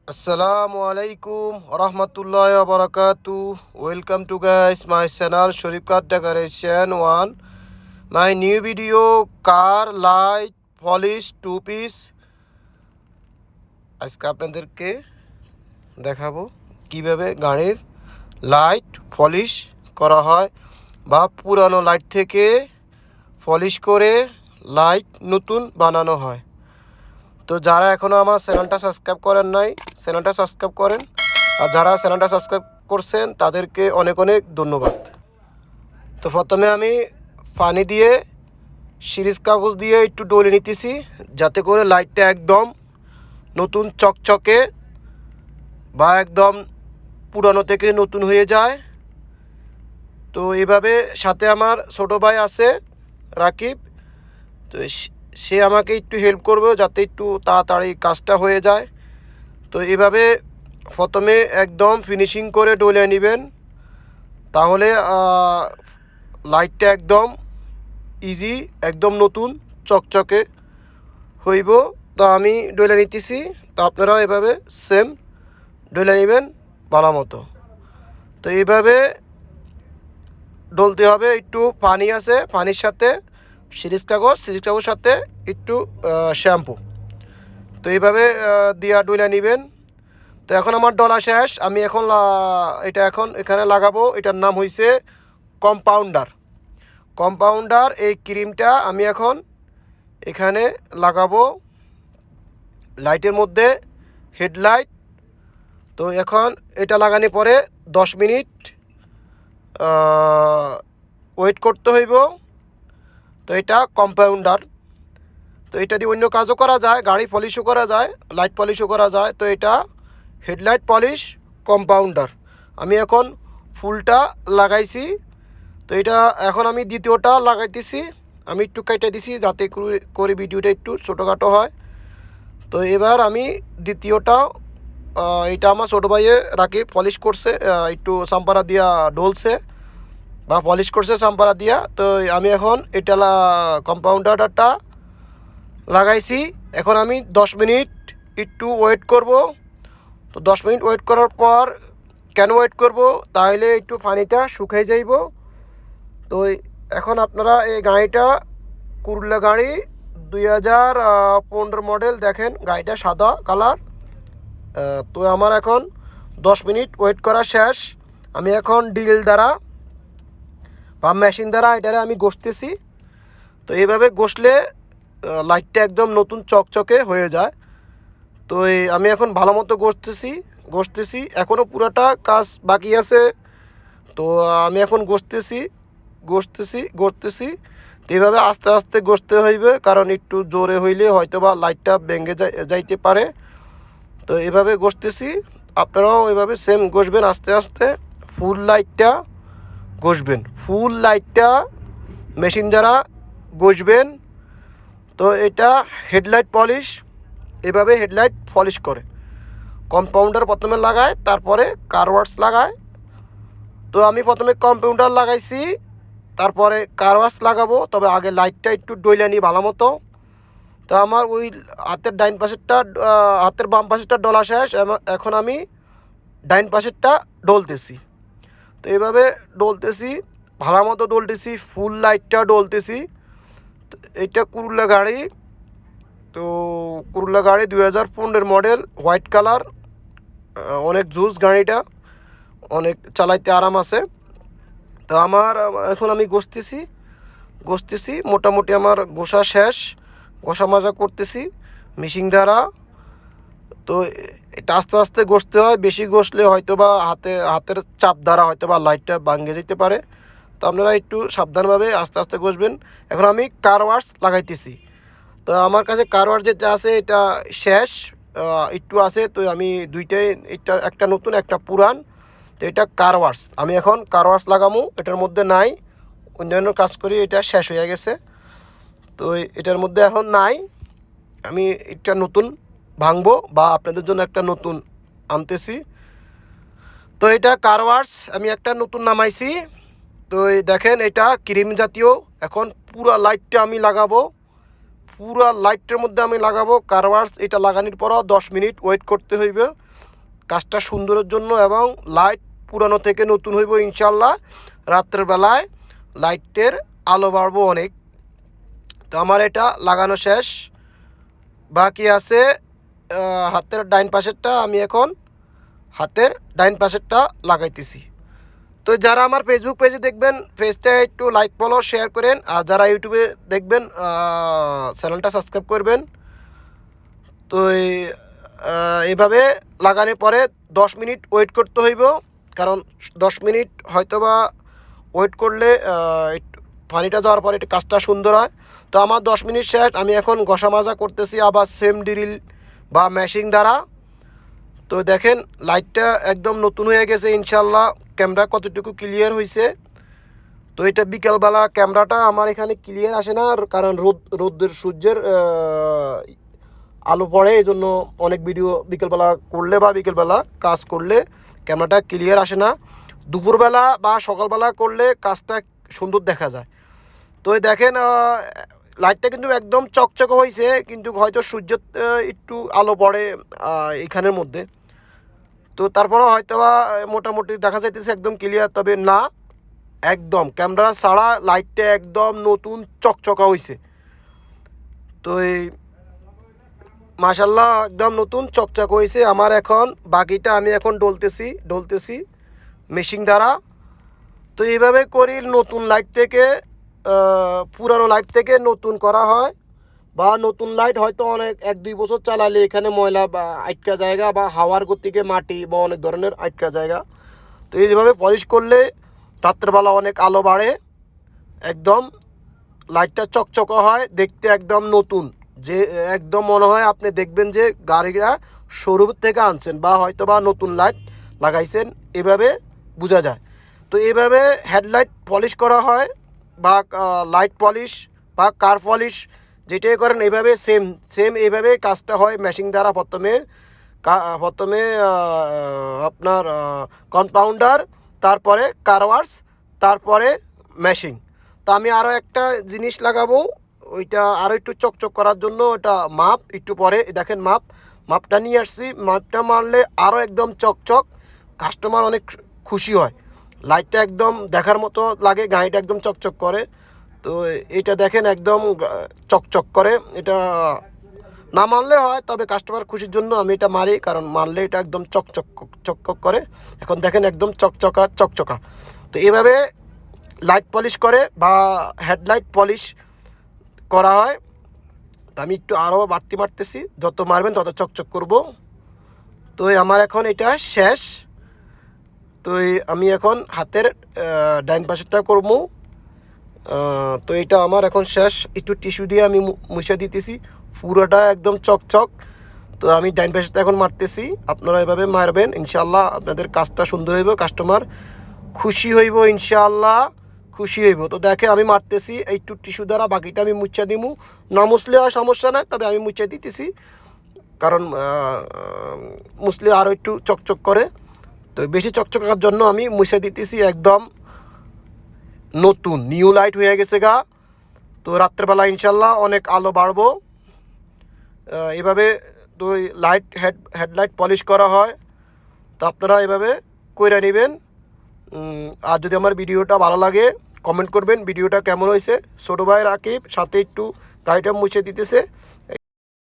Assalamu alaikum warahmatullahi wabarakatuh. Welcome to guys my channel Sorif Car Decoration 1. My new video car light polish 2 piece আজকে আপনাদেরকে দেখাবো কিভাবে গাড়ির light polish করা হয় বা পুরানো লাইট থেকে পলিশ করে লাইট নতুন বানানো হয়। তো যারা এখনও আমার চ্যানেলটা সাবস্ক্রাইব করেন নাই চ্যানেলটা সাবস্ক্রাইব করেন, আর যারা চ্যানেলটা সাবস্ক্রাইব করছেন তাদেরকে অনেক অনেক ধন্যবাদ। তো প্রথমে আমি পানি দিয়ে সিরিজ কাগজ দিয়ে একটু ডলে নিতেছি যাতে করে লাইটটা একদম নতুন চকচকে বা একদম পুরানো থেকে নতুন হয়ে যায়। তো এইভাবে সাথে আমার ছোটো ভাই আছে রাকিব, তো সে আমাকে একটু হেল্প করবে যাতে একটু তাড়াতাড়ি কাজটা হয়ে যায়। তো এভাবে প্রথমে একদম ফিনিশিং করে ডলে নেবেন, তাহলে লাইটটা একদম ইজি একদম নতুন চকচকে হইব। তো আমি ডলে নিতেছি, তো আপনারাও এভাবে সেম ডলে নেবেন ভালো মতো। তো এইভাবে ডলতে হবে। একটু পানি আছে, পানির সাথে সিরিজ কাগজ সাথে একটু শ্যাম্পু, তো এইভাবে দিয়া ডলে নেবেন। তো এখন আমার ডলা শেষ, আমি এখন এটা এখন এখানে লাগাবো। এটার নাম হয়েছে কম্পাউন্ডার। এই ক্রিমটা আমি এখন এখানে লাগাবো লাইটের মধ্যে, হেডলাইট। তো এখন এটা লাগানোর পরে 10 মিনিট ওয়েট করতে হইব। তো এটা কম্পাউন্ডার। তো এটা দিয়ে অন্য কাজও করা যায়, গাড়ি পলিশও করা যায়, লাইট পলিশও করা যায়। তো এটা হেডলাইট পলিশ কম্পাউন্ডার আমি এখন ফুলটা লাগাইছি। তো এটা এখন আমি দ্বিতীয়টা লাগাইতেছি। আমি একটু কেটে দিছি যাতে করে ভিডিওটা একটু ছোটোখাটো হয়। তো এবার আমি দ্বিতীয়টা, এটা আমার ছোটো ভাইয়ে রাখি পলিশ করছে, একটু সাম্পারা দিয়া ডলছে বা পলিশ করছে সাম্পারা দিয়া। তো আমি এখন এটা কম্পাউন্ডারটা লাগাইছি। এখন আমি 10 মিনিট একটু ওয়েট করব। তো 10 মিনিট ওয়েট করার পর কেন ওয়েট করব, তাহলে একটু পানিটা শুকিয়ে যাইব। তো এখন আপনারা এই গাড়িটা কুরলা গাড়ি 2015 মডেল, দেখেন গাড়িটা সাদা কালার। তো আমার এখন 10 মিনিট ওয়েট করা শেষ। আমি এখন ড্রিল দ্বারা বা মেশিন দ্বারা এটারে আমি ঘষতেছি। তো এইভাবে ঘষলে লাইটটা একদম নতুন চকচকে হয়ে যায়। তো আমি এখন ভালো মতো ঘষতেছি এখনও পুরোটা কাজ বাকি আছে। তো আমি এখন ঘষতেছি। তো এইভাবে আস্তে আস্তে ঘষতে হইবে, কারণ একটু জোরে হইলে হয়তো বা লাইটটা ভেঙে যাইতে পারে। তো এভাবে ঘষতেছি, আপনারাও এভাবে সেম ঘষবেন আস্তে আস্তে। ফুল লাইটটা মেশিন দ্বারা ঘষবেন। তো এটা হেডলাইট পলিশ, এভাবে হেডলাইট পলিশ করে কম্পাউন্ডার প্রথমে লাগায়, তারপরে কারওয়াশ লাগায়। তো আমি প্রথমে কম্পাউন্ডার লাগাইছি, তারপরে কারওয়াশ লাগাবো, তবে আগে লাইটটা একটু ডইলে নিই ভালো মতো। তো আমার ওই হাতের হাতের বাম পাশেরটা ডলা শেষ, এখন আমি ডাইন পাশেরটা ডলতেছি। তো এইভাবে ডলতেছি ভালো মতো ডলতেছি, ফুল লাইটটা ডলতেছি। তো এটা কুরুলা গাড়ি। তো কুরুলা গাড়ি 2015 মডেল, হোয়াইট কালার, অনেক জুস গাড়িটা, অনেক চালাইতে আরাম আছে। তো আমার এখন আমি ঘষতেছি মোটামুটি আমার ঘষা শেষ, ঘষা মাজা করতেছি মেশিন দ্বারা। তো এটা আস্তে আস্তে ঘষতে হয়, বেশি ঘষলে হয়তো বা হাতের চাপ দ্বারা হয়তো বা লাইটটা ভাঙে যেতে পারে। তো আপনারা একটু সাবধানভাবে আস্তে আস্তে ঘষবেন। এখন আমি কার ওয়াশ লাগাইতেছি। তো আমার কাছে কার ওয়াশ যেটা আছে এটা শেষ, একটু আছে। তো আমি দুইটাই, এটা একটা নতুন একটা পুরান। তো এটা কার ওয়াশ, আমি এখন কার ওয়াশ লাগামু। এটার মধ্যে নাই, অন্যান্য কাজ করি, এটা শেষ হয়ে গেছে। তো এটার মধ্যে এখন নাই, আমি এটা নতুন ভাঙবো বা আপনাদের জন্য একটা নতুন আনতেছি। তো এটা কার ওয়াশ আমি একটা নতুন নামাইছি। তো দেখেন এটা ক্রিম জাতীয়। এখন পুরা লাইটটা আমি লাগাবো, পুরা লাইটটার মধ্যে আমি লাগাবো কার ওয়াশ। এটা লাগানোর পরও 10 মিনিট ওয়েট করতে হইবে। কাজটা সুন্দরের জন্য এবং লাইট পুরানো থেকে নতুন হইব ইনশাল্লাহ। রাত্রের বেলায় লাইটের আলো বাড়বো অনেক। তো আমার এটা লাগানো শেষ, বাকি আছে হাতের ডাইন পাশেরটা। আমি এখন হাতের ডাইন পাশেরটা লাগাইতেছি। তো যারা আমার ফেসবুক পেজে দেখবেন, পেজটা একটু লাইক ফলো শেয়ার করেন, আর যারা ইউটিউবে দেখবেন চ্যানেলটা সাবস্ক্রাইব করবেন। তো এইভাবে লাগানোর পরে 10 মিনিট ওয়েট করতে হইব, কারণ 10 মিনিট হয়তো বা ওয়েট করলে পানিটা যাওয়ার পরে একটু কাজটা সুন্দর হয়। তো আমার 10 মিনিট শেষ। আমি এখন ঘষা মাজা করতেছি আবার সেম ড্রিল বা মেশিন দ্বারা। তো দেখেন লাইটটা একদম নতুন হয়ে গেছে ইনশাল্লাহ। ক্যামেরা কতটুকু ক্লিয়ার হয়েছে। তো এটা বিকেলবেলা ক্যামেরাটা আমার এখানে ক্লিয়ার আসে না, কারণ রোদের সূর্যের আলো পড়ে, এই জন্য অনেক ভিডিও বিকেলবেলা করলে বা বিকেলবেলা কাজ করলে ক্যামেরাটা ক্লিয়ার আসে না। দুপুরবেলা বা সকালবেলা করলে কাজটা সুন্দর দেখা যায়। তো দেখেন লাইটটা কিন্তু একদম চকচকে হয়েছে, কিন্তু হয়তো সূর্যের একটু আলো পড়ে এখানের মধ্যে। তো তারপরেও হয়তো বা মোটামুটি দেখা যাইতেছে একদম ক্লিয়ার, তবে না, একদম ক্যামেরা ছাড়া লাইটটা একদম নতুন চকচকা হয়েছে। তো এই মাশাল্লাহ একদম নতুন চকচক হয়েছে। আমার এখন বাকিটা আমি এখন ডলতেছি মেশিন দ্বারা। তো এইভাবে করি নতুন লাইট থেকে পুরানো লাইট থেকে নতুন করা হয়, বা নতুন লাইট হয়তো অনেক 1-2 বছর চালালে এখানে ময়লা বা আটকা জায়গা বা হাওয়ার গতিকে মাটি বা অনেক ধরনের আটকা জায়গা। তো এইভাবে পলিশ করলে রাত্রেবেলা অনেক আলো বাড়ে, একদম লাইটটা চকচকা হয়, দেখতে একদম নতুন, যে একদম মনে হয় আপনি দেখবেন যে গাড়িটা শোরুম থেকে আনছেন বা হয়তো বা নতুন লাইট লাগাইছেন, এভাবে বোঝা যায়। তো এইভাবে হেডলাইট পলিশ করা হয়, বা লাইট পলিশ বা কার পলিশ যেটাই করেন এইভাবে সেম এইভাবে কাজটা হয় মেশিন দ্বারা। প্রথমে আপনার কম্পাউন্ডার, তারপরে কারওয়াশ, তারপরে মেশিন। তো আমি আরও একটা জিনিস লাগাবো, ওইটা আরও একটু চকচক করার জন্য। ওটা মাপ একটু পরে দেখেন, মাপটা নিয়ে আসছি। মাপটা মারলে আরও একদম চকচক, কাস্টমার অনেক খুশি হয়। লাইটটা একদম দেখার মতো লাগে, গাড়িটা একদম চকচক করে। তো এটা দেখেন একদম চকচক করে। এটা না মারলে হয়, তবে কাস্টমার খুশির জন্য আমি এটা মারি, কারণ মারলে এটা একদম চকচক করে। এখন দেখেন একদম চকচকা। তো এভাবে লাইট পলিশ করে বা হেডলাইট পলিশ করা হয়। তো আমি একটু আরও বাড়তি মারতেছি, যত মারবেন তত চকচক করব। তো আমার এখন এটা শেষ। তো আমি এখন হাতের ডাইন পাশেরটা করবো। তো এটা আমার এখন শেষ। একটু টিস্যু দিয়ে আমি মুছে দিতেছি, পুরোটা একদম চকচক। তো আমি ডাইন পাশেরটা এখন মারতেছি, আপনারা এভাবে মারবেন ইনশাল্লাহ, আপনাদের কাজটা সুন্দর হইব, কাস্টমার খুশি হইব ইনশাআল্লাহ, খুশি হইব। তো দেখে আমি মারতেছি একটু টিস্যু দ্বারা, বাকিটা আমি মুছা দিমু। না মুছলে আর সমস্যা নাই, তবে আমি মুছে দিতেছি, কারণ মুছলে আরও একটু চকচক করে। তো বেশি চকচকার জন্য আমি মুছে দিতেছি। একদম নতুন নিউ লাইট হয়ে গেছে গা। তো রাত্রেবেলা ইনশাল্লাহ অনেক আলো বাড়বো। এভাবে তো হেডলাইট পলিশ করা হয়। তো আপনারা এভাবে কইরা নেবেন। আর যদি আমার ভিডিওটা ভালো লাগে কমেন্ট করবেন ভিডিওটা কেমন হয়েছে। ছোটো ভাই রাকিব সাথে একটু গাড়িটা মুছে দিতেছে।